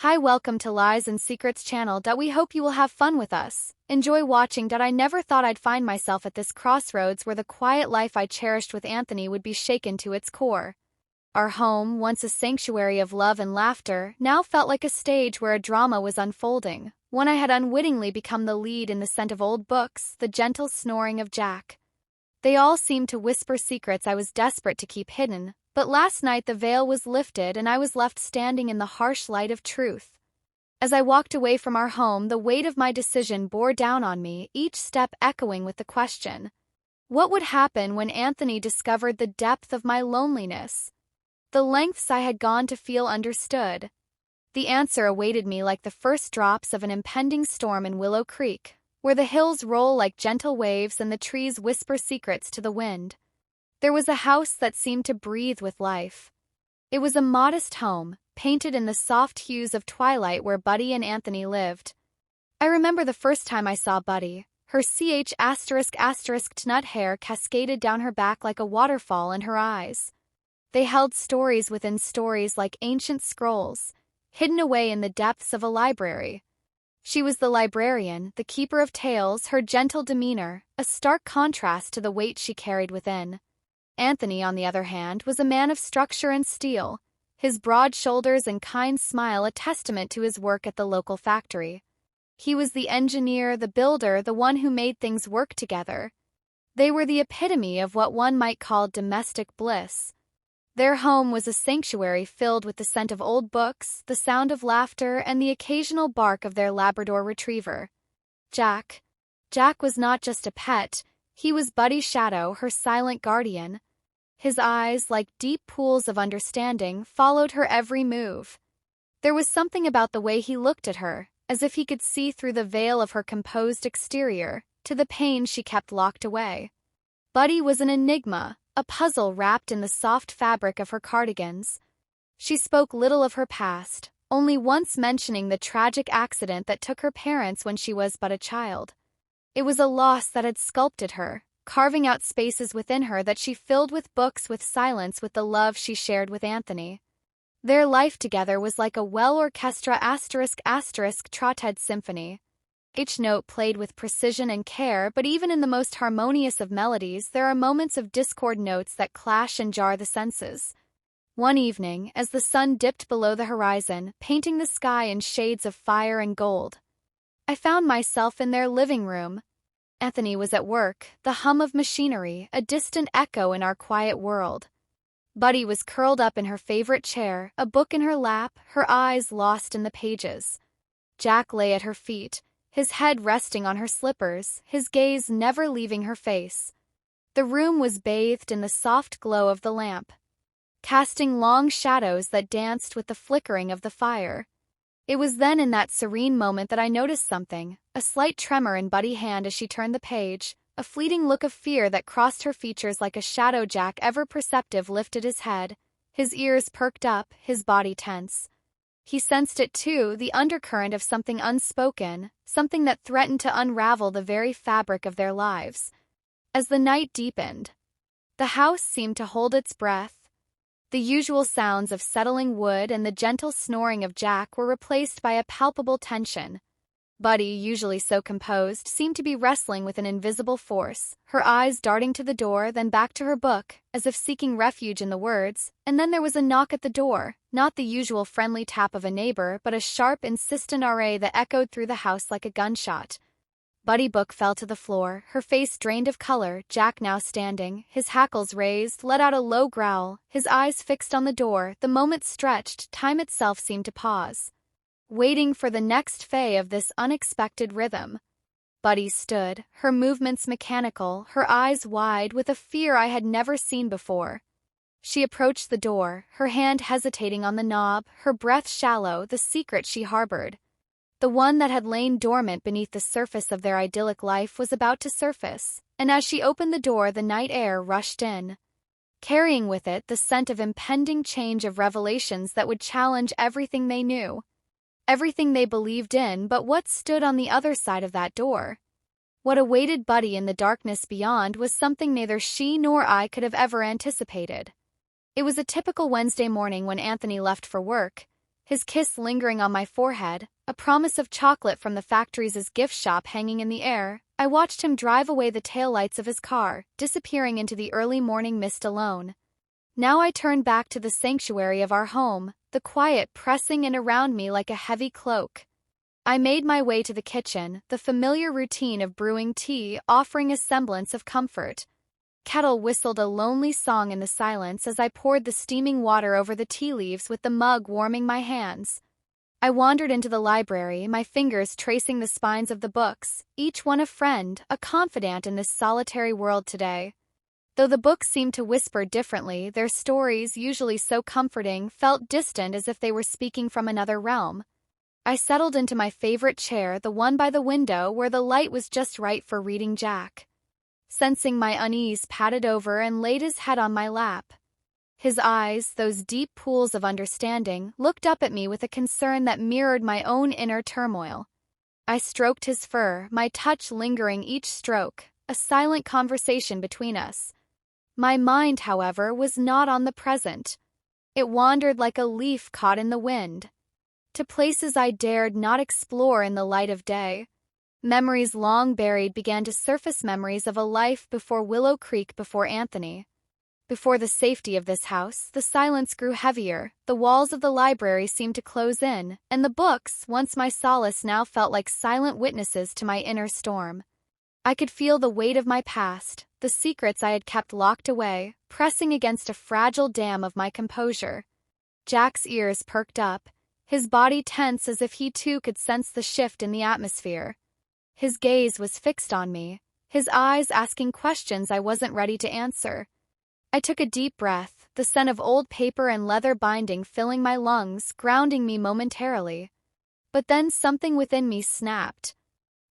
Hi, welcome to Lies and Secrets channel. We hope you will have fun with us. Enjoy watching. I never thought I'd find myself at this crossroads where the quiet life I cherished with Anthony would be shaken to its core. Our home, once a sanctuary of love and laughter, now felt like a stage where a drama was unfolding, one I had unwittingly become the lead in. The scent of old books, the gentle snoring of Jack. They all seemed to whisper secrets I was desperate to keep hidden. But last night the veil was lifted and I was left standing in the harsh light of truth. As I walked away from our home, the weight of my decision bore down on me, each step echoing with the question: what would happen when Anthony discovered the depth of my loneliness? The lengths I had gone to feel understood. The answer awaited me like the first drops of an impending storm in Willow Creek, where the hills roll like gentle waves and the trees whisper secrets to the wind. There was a house that seemed to breathe with life. It was a modest home, painted in the soft hues of twilight, where Buddy and Anthony lived. I remember the first time I saw Buddy. Her nut hair cascaded down her back like a waterfall, and her eyes. They held stories within stories like ancient scrolls, hidden away in the depths of a library. She was the librarian, the keeper of tales, her gentle demeanor, a stark contrast to the weight she carried within. Anthony, on the other hand, was a man of structure and steel, his broad shoulders and kind smile a testament to his work at the local factory. He was the engineer, the builder, the one who made things work together. They were the epitome of what one might call domestic bliss. Their home was a sanctuary filled with the scent of old books, the sound of laughter, and the occasional bark of their Labrador retriever. Jack. Jack was not just a pet, he was Buddy's shadow, her silent guardian. His eyes, like deep pools of understanding, followed her every move. There was something about the way he looked at her, as if he could see through the veil of her composed exterior, to the pain she kept locked away. Buddy was an enigma, a puzzle wrapped in the soft fabric of her cardigans. She spoke little of her past, only once mentioning the tragic accident that took her parents when she was but a child. It was a loss that had sculpted her, carving out spaces within her that she filled with books, with silence, with the love she shared with Anthony. Their life together was like a well-orchestra trotted symphony. Each note played with precision and care, but even in the most harmonious of melodies, there are moments of discord, notes that clash and jar the senses. One evening, as the sun dipped below the horizon, painting the sky in shades of fire and gold, I found myself in their living room. Anthony was at work, the hum of machinery, a distant echo in our quiet world. Buddy was curled up in her favorite chair, a book in her lap, her eyes lost in the pages. Jack lay at her feet, his head resting on her slippers, his gaze never leaving her face. The room was bathed in the soft glow of the lamp, casting long shadows that danced with the flickering of the fire. It was then, in that serene moment, that I noticed something, a slight tremor in Buddy's hand as she turned the page, a fleeting look of fear that crossed her features like a shadow. Jack, ever perceptive, lifted his head, his ears perked up, his body tense. He sensed it too, the undercurrent of something unspoken, something that threatened to unravel the very fabric of their lives. As the night deepened, the house seemed to hold its breath. The usual sounds of settling wood and the gentle snoring of Jack were replaced by a palpable tension. Buddy, usually so composed, seemed to be wrestling with an invisible force, her eyes darting to the door, then back to her book, as if seeking refuge in the words. And then there was a knock at the door, not the usual friendly tap of a neighbor, but a sharp, insistent array that echoed through the house like a gunshot. Buddy's book fell to the floor, her face drained of color. Jack, now standing, his hackles raised, let out a low growl, his eyes fixed on the door. The moment stretched, time itself seemed to pause, waiting for the next phase of this unexpected rhythm. Buddy stood, her movements mechanical, her eyes wide with a fear I had never seen before. She approached the door, her hand hesitating on the knob, her breath shallow, the secret she harbored, the one that had lain dormant beneath the surface of their idyllic life, was about to surface, and as she opened the door, the night air rushed in, carrying with it the scent of impending change, of revelations that would challenge everything they knew, everything they believed in. But what stood on the other side of that door? What awaited Buddy in the darkness beyond was something neither she nor I could have ever anticipated. It was a typical Wednesday morning when Anthony left for work. his kiss lingering on my forehead, a promise of chocolate from the factory's gift shop hanging in the air. I watched him drive away the taillights of his car, disappearing into the early morning mist alone. Now I turned back to the sanctuary of our home, the quiet pressing in around me like a heavy cloak. I made my way to the kitchen, the familiar routine of brewing tea offering a semblance of comfort. Kettle whistled a lonely song in the silence as I poured the steaming water over the tea leaves with the mug warming my hands. I wandered into the library, my fingers tracing the spines of the books, each one a friend, a confidant in this solitary world today. Though the books seemed to whisper differently, their stories, usually so comforting, felt distant as if they were speaking from another realm. I settled into my favorite chair, the one by the window where the light was just right for reading Jack. Sensing my unease, patted over and laid his head on my lap. His eyes, those deep pools of understanding, looked up at me with a concern that mirrored my own inner turmoil. I stroked his fur, my touch lingering each stroke, a silent conversation between us. My mind, however, was not on the present. It wandered like a leaf caught in the wind, to places I dared not explore in the light of day. Memories long buried began to surface, memories of a life before Willow Creek, before Anthony. Before the safety of this house, the silence grew heavier, the walls of the library seemed to close in, and the books, once my solace, now felt like silent witnesses to my inner storm. I could feel the weight of my past, the secrets I had kept locked away, pressing against a fragile dam of my composure. Jack's ears perked up, his body tense as if he too could sense the shift in the atmosphere. His gaze was fixed on me, his eyes asking questions I wasn't ready to answer. I took a deep breath, the scent of old paper and leather binding filling my lungs, grounding me momentarily. But then something within me snapped.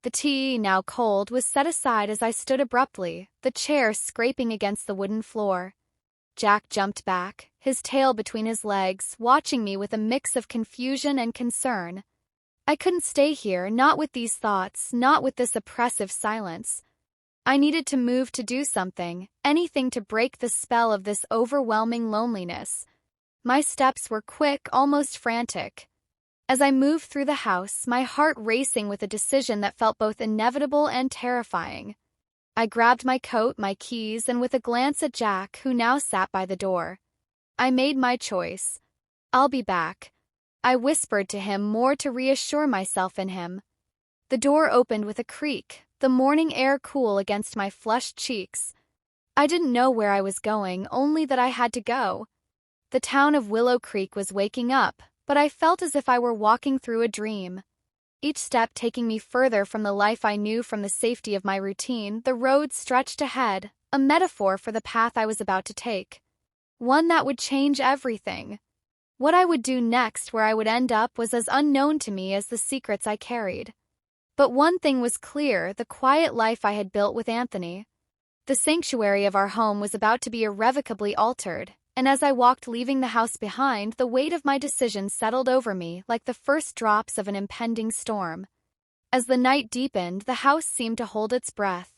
The tea, now cold, was set aside as I stood abruptly, the chair scraping against the wooden floor. Jack jumped back, his tail between his legs, watching me with a mix of confusion and concern. I couldn't stay here, not with these thoughts, not with this oppressive silence. I needed to move, to do something, anything to break the spell of this overwhelming loneliness. My steps were quick, almost frantic. As I moved through the house, my heart racing with a decision that felt both inevitable and terrifying. I grabbed my coat, my keys, and with a glance at Jack, who now sat by the door, I made my choice. "I'll be back," I whispered to him, more to reassure myself in him. The door opened with a creak, the morning air cool against my flushed cheeks. I didn't know where I was going, only that I had to go. The town of Willow Creek was waking up, but I felt as if I were walking through a dream. Each step taking me further from the life I knew, from the safety of my routine. The road stretched ahead, a metaphor for the path I was about to take. One that would change everything. What I would do next, where I would end up, was as unknown to me as the secrets I carried. But one thing was clear, the quiet life I had built with Anthony. The sanctuary of our home was about to be irrevocably altered, and as I walked, leaving the house behind, the weight of my decision settled over me like the first drops of an impending storm. As the night deepened, the house seemed to hold its breath.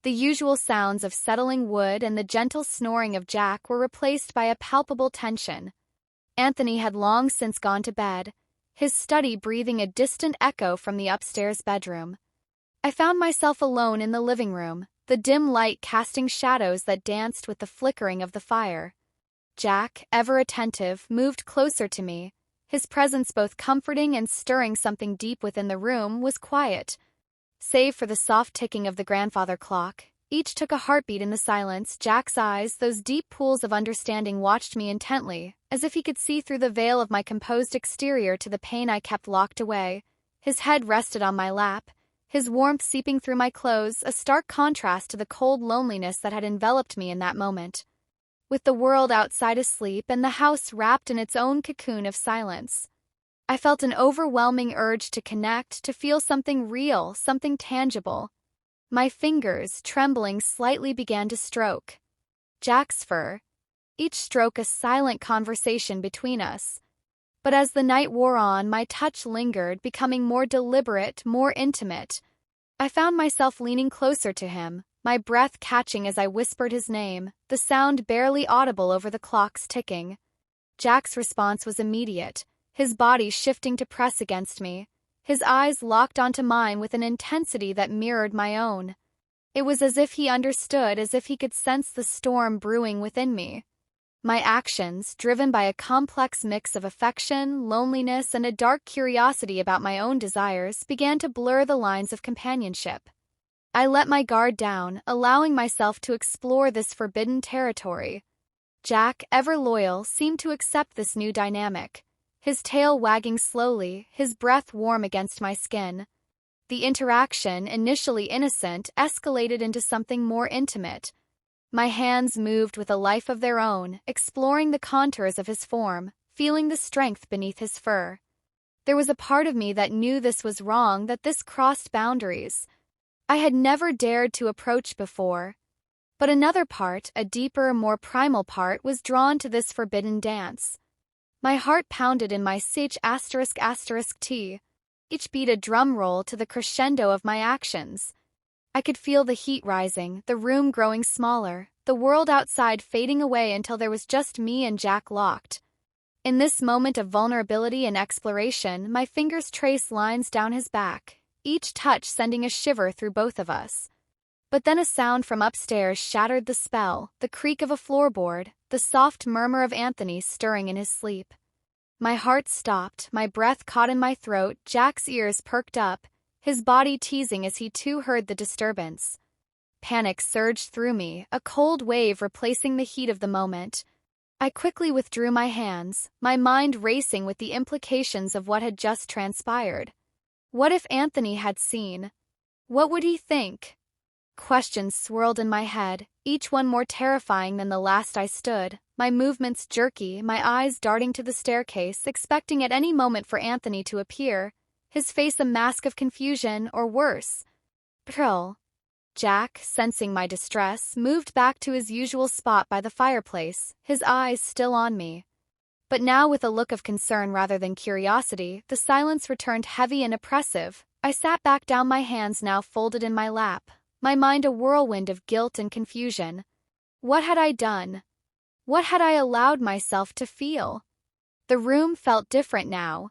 The usual sounds of settling wood and the gentle snoring of Jack were replaced by a palpable tension. Anthony had long since gone to bed, his study breathing a distant echo from the upstairs bedroom. I found myself alone in the living room, the dim light casting shadows that danced with the flickering of the fire. Jack, ever attentive, moved closer to me. His presence, both comforting and stirring something deep within the room, was quiet. Save for the soft ticking of the grandfather clock, each took a heartbeat in the silence. Jack's eyes, those deep pools of understanding, watched me intently, as if he could see through the veil of my composed exterior to the pain I kept locked away. His head rested on my lap, his warmth seeping through my clothes, a stark contrast to the cold loneliness that had enveloped me in that moment. With the world outside asleep and the house wrapped in its own cocoon of silence, I felt an overwhelming urge to connect, to feel something real, something tangible. My fingers, trembling slightly, began to stroke Jack's fur, each stroke a silent conversation between us. But as the night wore on, my touch lingered, becoming more deliberate, more intimate. I found myself leaning closer to him, my breath catching as I whispered his name, the sound barely audible over the clock's ticking. Jack's response was immediate. his body shifting to press against me. His eyes locked onto mine with an intensity that mirrored my own. It was as if he understood, as if he could sense the storm brewing within me. My actions, driven by a complex mix of affection, loneliness, and a dark curiosity about my own desires, began to blur the lines of companionship. I let my guard down, allowing myself to explore this forbidden territory. Jack, ever loyal, seemed to accept this new dynamic, his tail wagging slowly, his breath warm against my skin. The interaction, initially innocent, escalated into something more intimate. My hands moved with a life of their own, exploring the contours of his form, feeling the strength beneath his fur. There was a part of me that knew this was wrong, that this crossed boundaries I had never dared to approach before. But another part, a deeper, more primal part, was drawn to this forbidden dance. My heart pounded in my ***T, each beat a drum roll to the crescendo of my actions. I could feel the heat rising, the room growing smaller, the world outside fading away until there was just me and Jack locked. In this moment of vulnerability and exploration, my fingers traced lines down his back, each touch sending a shiver through both of us. But then a sound from upstairs shattered the spell, the creak of a floorboard, the soft murmur of Anthony stirring in his sleep. My heart stopped, my breath caught in my throat, Jack's ears perked up, his body teasing as he too heard the disturbance. Panic surged through me, a cold wave replacing the heat of the moment. I quickly withdrew my hands, my mind racing with the implications of what had just transpired. What if Anthony had seen? What would he think? Questions swirled in my head, each one more terrifying than the last. I stood, my movements jerky, my eyes darting to the staircase, expecting at any moment for Anthony to appear, his face a mask of confusion, or worse. Pearl. Jack, sensing my distress, moved back to his usual spot by the fireplace, his eyes still on me. But now with a look of concern rather than curiosity, the silence returned heavy and oppressive. I sat back down, my hands now folded in my lap, my mind a whirlwind of guilt and confusion. What had I done? What had I allowed myself to feel? The room felt different now,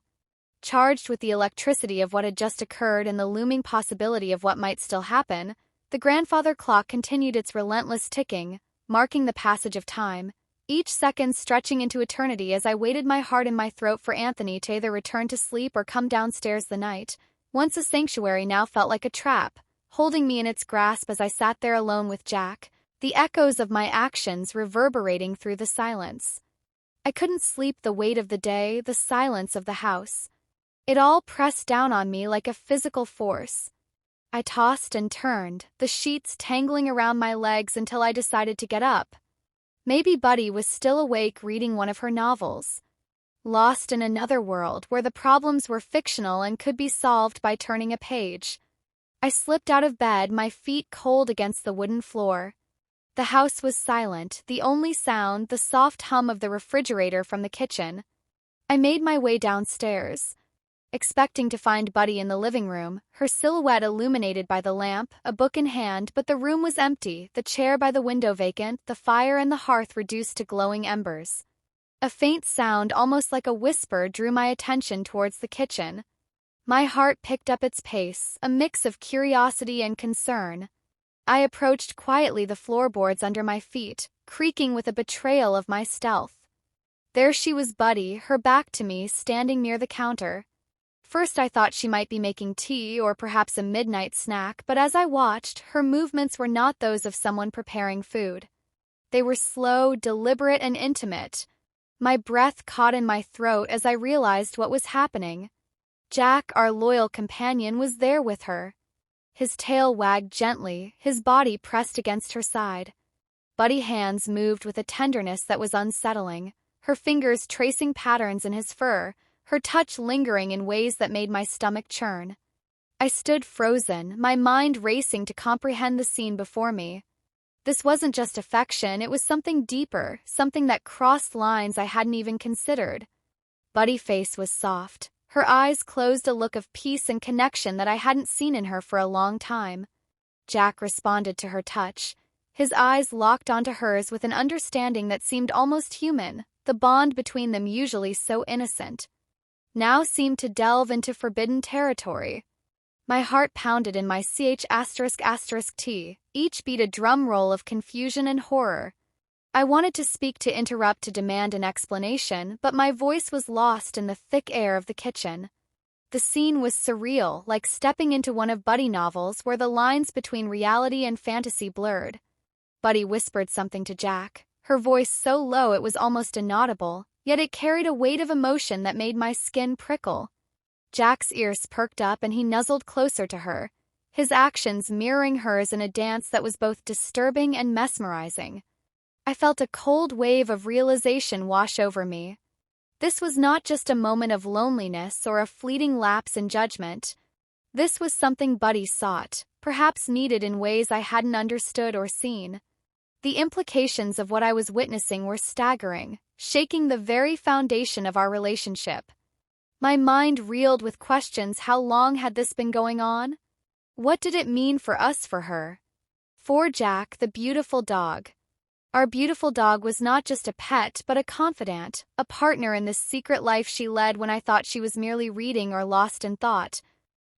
charged with the electricity of what had just occurred and the looming possibility of what might still happen. The grandfather clock continued its relentless ticking, marking the passage of time, each second stretching into eternity as I waited, my heart in my throat, for Anthony to either return to sleep or come downstairs. The night, once a sanctuary, now felt like a trap, holding me in its grasp as I sat there alone with Jack, the echoes of my actions reverberating through the silence. I couldn't sleep, the weight of the day, the silence of the house. It all pressed down on me like a physical force. I tossed and turned, the sheets tangling around my legs until I decided to get up. Maybe Buddy was still awake reading one of her novels, lost in another world where the problems were fictional and could be solved by turning a page. I slipped out of bed, my feet cold against the wooden floor. The house was silent, the only sound the soft hum of the refrigerator from the kitchen. I made my way downstairs, expecting to find Buddy in the living room, her silhouette illuminated by the lamp, a book in hand, but the room was empty, the chair by the window vacant, the fire and the hearth reduced to glowing embers. A faint sound, almost like a whisper, drew my attention towards the kitchen. My heart picked up its pace, a mix of curiosity and concern. I approached quietly, the floorboards under my feet, creaking with a betrayal of my stealth. There she was, Buddy, her back to me, standing near the counter. First I thought she might be making tea or perhaps a midnight snack, but as I watched, her movements were not those of someone preparing food. They were slow, deliberate, and intimate. My breath caught in my throat as I realized what was happening. Jack, our loyal companion, was there with her. His tail wagged gently, his body pressed against her side. Buddy's hands moved with a tenderness that was unsettling, her fingers tracing patterns in his fur, her touch lingering in ways that made my stomach churn. I stood frozen, my mind racing to comprehend the scene before me. This wasn't just affection, it was something deeper, something that crossed lines I hadn't even considered. Buddy's face was soft, her eyes closed, a look of peace and connection that I hadn't seen in her for a long time. Jack responded to her touch, his eyes locked onto hers with an understanding that seemed almost human, the bond between them usually so innocent. now seemed to delve into forbidden territory. My heart pounded in my ***T, each beat a drum roll of confusion and horror. I wanted to speak, to interrupt, to demand an explanation, but my voice was lost in the thick air of the kitchen. The scene was surreal, like stepping into one of Buddy novels where the lines between reality and fantasy blurred. Buddy whispered something to Jack, her voice so low it was almost inaudible, yet it carried a weight of emotion that made my skin prickle. Jack's ears perked up and he nuzzled closer to her, his actions mirroring hers in a dance that was both disturbing and mesmerizing. I felt a cold wave of realization wash over me. This was not just a moment of loneliness or a fleeting lapse in judgment. This was something Buddy sought, perhaps needed in ways I hadn't understood or seen. The implications of what I was witnessing were staggering, shaking the very foundation of our relationship. My mind reeled with questions. How long had this been going on? What did it mean for us, for her? For Jack, the beautiful dog. Our beautiful dog was not just a pet but a confidant, a partner in this secret life she led when I thought she was merely reading or lost in thought.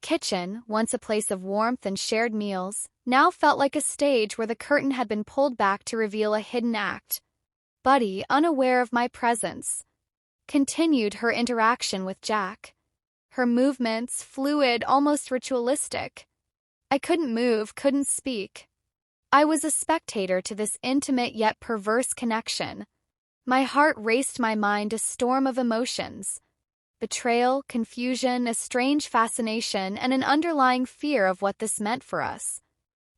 Kitchen, once a place of warmth and shared meals, now felt like a stage where the curtain had been pulled back to reveal a hidden act. Buddy, unaware of my presence, continued her interaction with Jack. Her movements, fluid, almost ritualistic. I couldn't move, couldn't speak. I was a spectator to this intimate yet perverse connection. My heart raced, my mind a storm of emotions. Betrayal, confusion, a strange fascination, and an underlying fear of what this meant for us.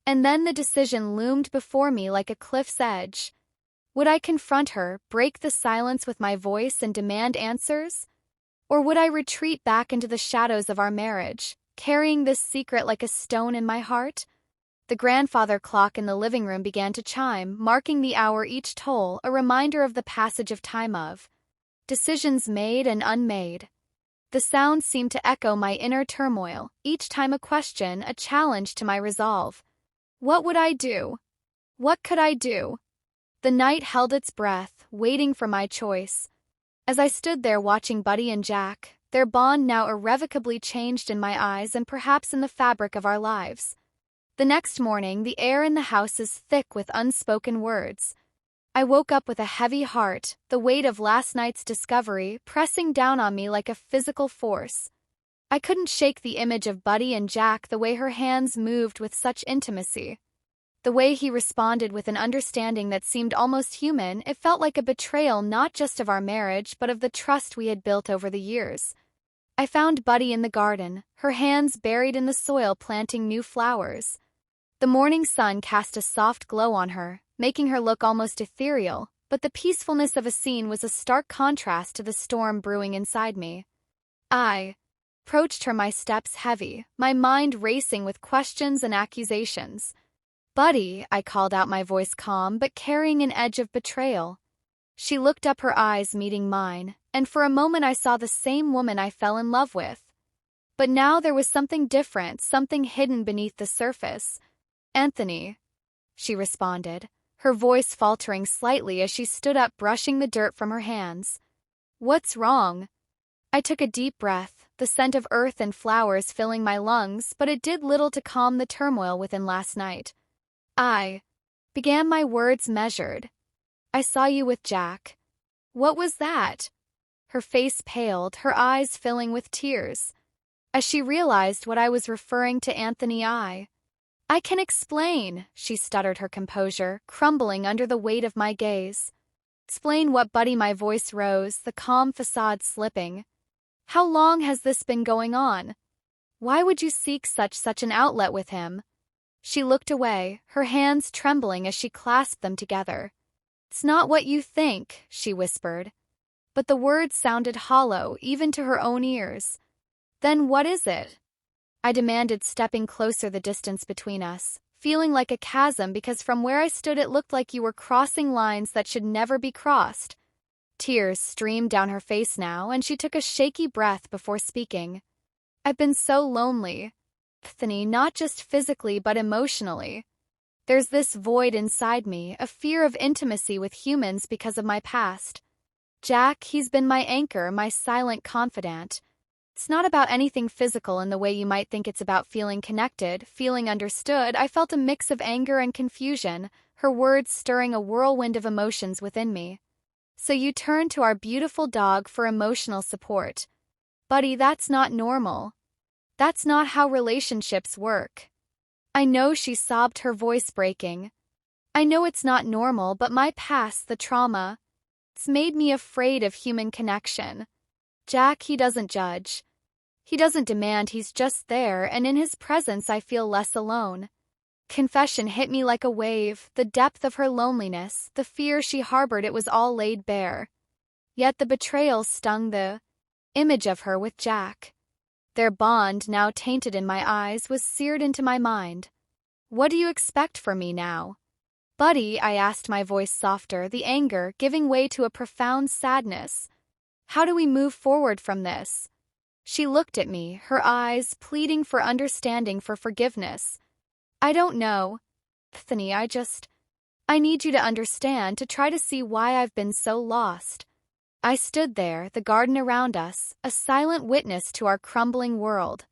And then the decision loomed before me like a cliff's edge. Would I confront her, break the silence with my voice and demand answers? Or would I retreat back into the shadows of our marriage, carrying this secret like a stone in my heart? The grandfather clock in the living room began to chime, marking the hour, each toll a reminder of the passage of time, of decisions made and unmade. The sound seemed to echo my inner turmoil, each time a question, a challenge to my resolve. What would I do? What could I do? The night held its breath, waiting for my choice. As I stood there watching Buddy and Jack, their bond now irrevocably changed in my eyes and perhaps in the fabric of our lives. The next morning, the air in the house is thick with unspoken words. I woke up with a heavy heart, the weight of last night's discovery pressing down on me like a physical force. I couldn't shake the image of Buddy and Jack, the way her hands moved with such intimacy. The way he responded with an understanding that seemed almost human. It felt like a betrayal not just of our marriage but of the trust we had built over the years. I found Buddy in the garden, her hands buried in the soil planting new flowers. The morning sun cast a soft glow on her, making her look almost ethereal, but the peacefulness of a scene was a stark contrast to the storm brewing inside me. I approached her, my steps heavy, my mind racing with questions and accusations. Buddy, I called out, my voice calm but carrying an edge of betrayal. She looked up, her eyes meeting mine, and for a moment I saw the same woman I fell in love with. But now there was something different, something hidden beneath the surface. Anthony, she responded, her voice faltering slightly as she stood up, brushing the dirt from her hands. What's wrong? I took a deep breath, the scent of earth and flowers filling my lungs, but it did little to calm the turmoil within last night. I began, my words measured. I saw you with Jack. What was that? Her face paled, her eyes filling with tears. As she realized what I was referring to, Anthony, I can explain, she stuttered, her composure crumbling under the weight of my gaze. Explain what, Buddy? My voice rose, the calm facade slipping. How long has this been going on? Why would you seek such an outlet with him? She looked away, her hands trembling as she clasped them together. It's not what you think, she whispered. But the words sounded hollow, even to her own ears. Then what is it? I demanded, stepping closer, the distance between us, feeling like a chasm because from where I stood it looked like you were crossing lines that should never be crossed. Tears streamed down her face now, and she took a shaky breath before speaking. I've been so lonely, Anthony, not just physically but emotionally. There's this void inside me, a fear of intimacy with humans because of my past. Jack, he's been my anchor, my silent confidant. It's not about anything physical in the way you might think. It's about feeling connected, feeling understood. I felt a mix of anger and confusion, her words stirring a whirlwind of emotions within me. So you turn to our beautiful dog for emotional support. Buddy, that's not normal. That's not how relationships work. I know, she sobbed, her voice breaking. I know it's not normal, but my past, the trauma, it's made me afraid of human connection. Jack, he doesn't judge. He doesn't demand, he's just there, and in his presence I feel less alone. Confession hit me like a wave, the depth of her loneliness, the fear she harbored, it was all laid bare. Yet the betrayal stung, the image of her with Jack. Their bond, now tainted in my eyes, was seared into my mind. What do you expect from me now? Buddy, I asked, my voice softer, the anger giving way to a profound sadness. How do we move forward from this? She looked at me, her eyes pleading for understanding, for forgiveness. I don't know, Anthony, I need you to understand, to try to see why I've been so lost. I stood there, the garden around us, a silent witness to our crumbling world.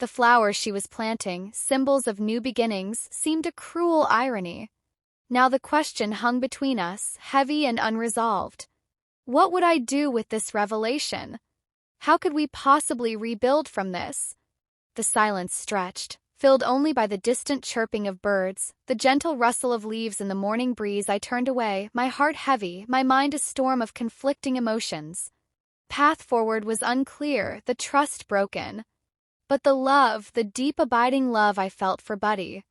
The flowers she was planting, symbols of new beginnings, seemed a cruel irony. Now the question hung between us, heavy and unresolved. What would I do with this revelation? How could we possibly rebuild from this? The silence stretched, filled only by the distant chirping of birds, the gentle rustle of leaves in the morning breeze. I turned away, my heart heavy, my mind a storm of conflicting emotions. Path forward was unclear, the trust broken. But the love, the deep abiding love I felt for Buddy,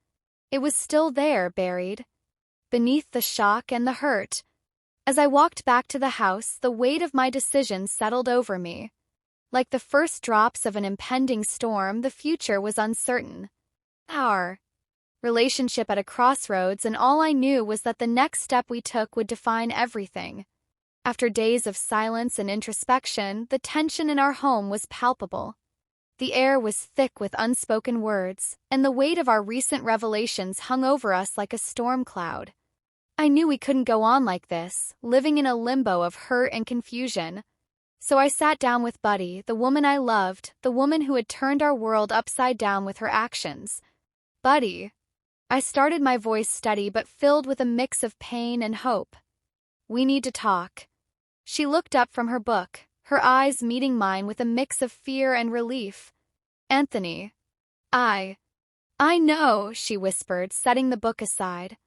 it was still there, buried beneath the shock and the hurt. As I walked back to the house, the weight of my decision settled over me. Like the first drops of an impending storm, the future was uncertain. Our relationship at a crossroads, and all I knew was that the next step we took would define everything. After days of silence and introspection, the tension in our home was palpable. The air was thick with unspoken words, and the weight of our recent revelations hung over us like a storm cloud. I knew we couldn't go on like this, living in a limbo of hurt and confusion. So I sat down with Buddy, the woman I loved, the woman who had turned our world upside down with her actions. Buddy, I started, my voice steady but filled with a mix of pain and hope. We need to talk. She looked up from her book, her eyes meeting mine with a mix of fear and relief. Anthony, I know, she whispered, setting the book aside.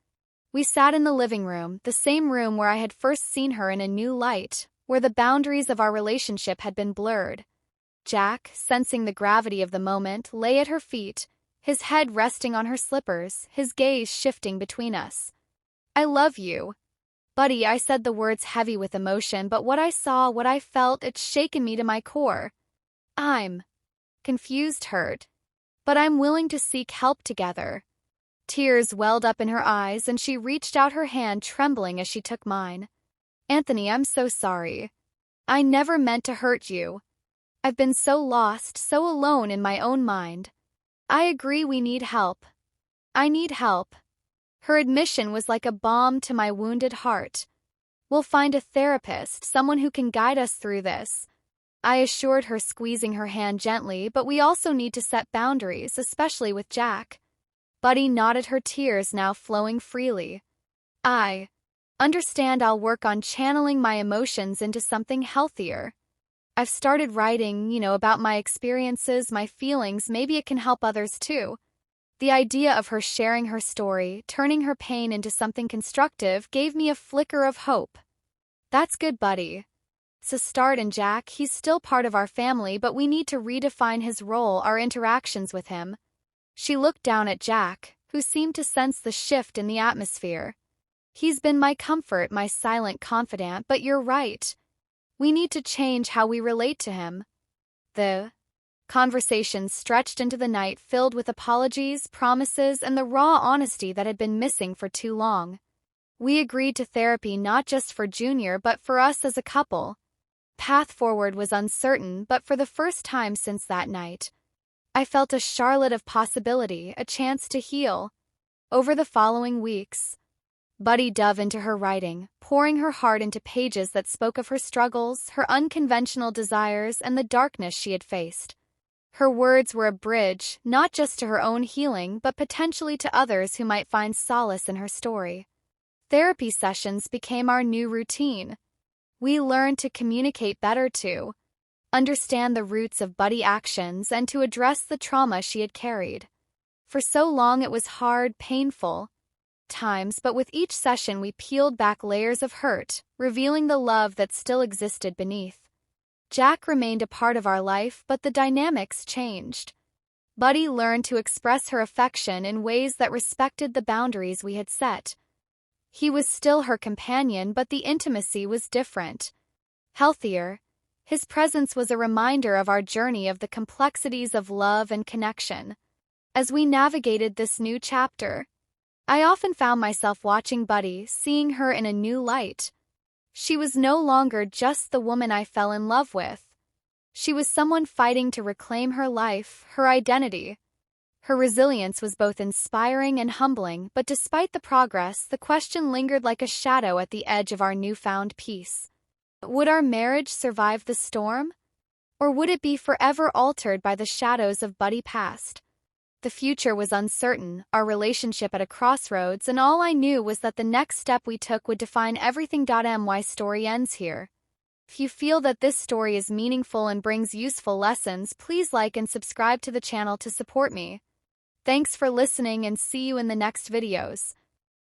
We sat in the living room, the same room where I had first seen her, in a new light, where the boundaries of our relationship had been blurred. Jack, sensing the gravity of the moment, lay at her feet, his head resting on her slippers, his gaze shifting between us. I love you. Buddy, I said the words heavy with emotion, but what I saw, what I felt, it's shaken me to my core. I'm confused, hurt, but I'm willing to seek help together. Tears welled up in her eyes, and she reached out her hand, trembling as she took mine. Anthony, I'm so sorry. I never meant to hurt you. I've been so lost, so alone in my own mind. I agree, we need help. I need help. Her admission was like a balm to my wounded heart. We'll find a therapist, someone who can guide us through this. I assured her, squeezing her hand gently, but we also need to set boundaries, especially with Jack. Buddy nodded, her tears now flowing freely. I understand. I'll work on channeling my emotions into something healthier. I've started writing, about my experiences, my feelings. Maybe it can help others too. The idea of her sharing her story, turning her pain into something constructive, gave me a flicker of hope. That's good, Buddy. It's a start, and Jack, he's still part of our family, but we need to redefine his role, our interactions with him. She looked down at Jack, who seemed to sense the shift in the atmosphere. He's been my comfort, my silent confidant, but you're right. We need to change how we relate to him. The conversation stretched into the night, filled with apologies, promises, and the raw honesty that had been missing for too long. We agreed to therapy not just for Junior but for us as a couple. Path forward was uncertain, but for the first time since that night, I felt a charlotte of possibility, a chance to heal. Over the following weeks, Buddy dove into her writing, pouring her heart into pages that spoke of her struggles, her unconventional desires, and the darkness she had faced. Her words were a bridge, not just to her own healing, but potentially to others who might find solace in her story. Therapy sessions became our new routine. We learned to communicate better to understand the roots of Buddy actions and to address the trauma she had carried. For so long it was hard, painful times, but with each session we peeled back layers of hurt, revealing the love that still existed beneath. Jack remained a part of our life, but the dynamics changed. Buddy learned to express her affection in ways that respected the boundaries we had set. He was still her companion, but the intimacy was different. Healthier. His presence was a reminder of our journey of the complexities of love and connection. As we navigated this new chapter, I often found myself watching Buddy, seeing her in a new light. She was no longer just the woman I fell in love with. She was someone fighting to reclaim her life, her identity. Her resilience was both inspiring and humbling, but despite the progress, the question lingered like a shadow at the edge of our newfound peace. Would our marriage survive the storm? Or would it be forever altered by the shadows of Buddy past? The future was uncertain, our relationship at a crossroads, and all I knew was that the next step we took would define everything. My story ends here. If you feel that this story is meaningful and brings useful lessons, please like and subscribe to the channel to support me. Thanks for listening and see you in the next videos.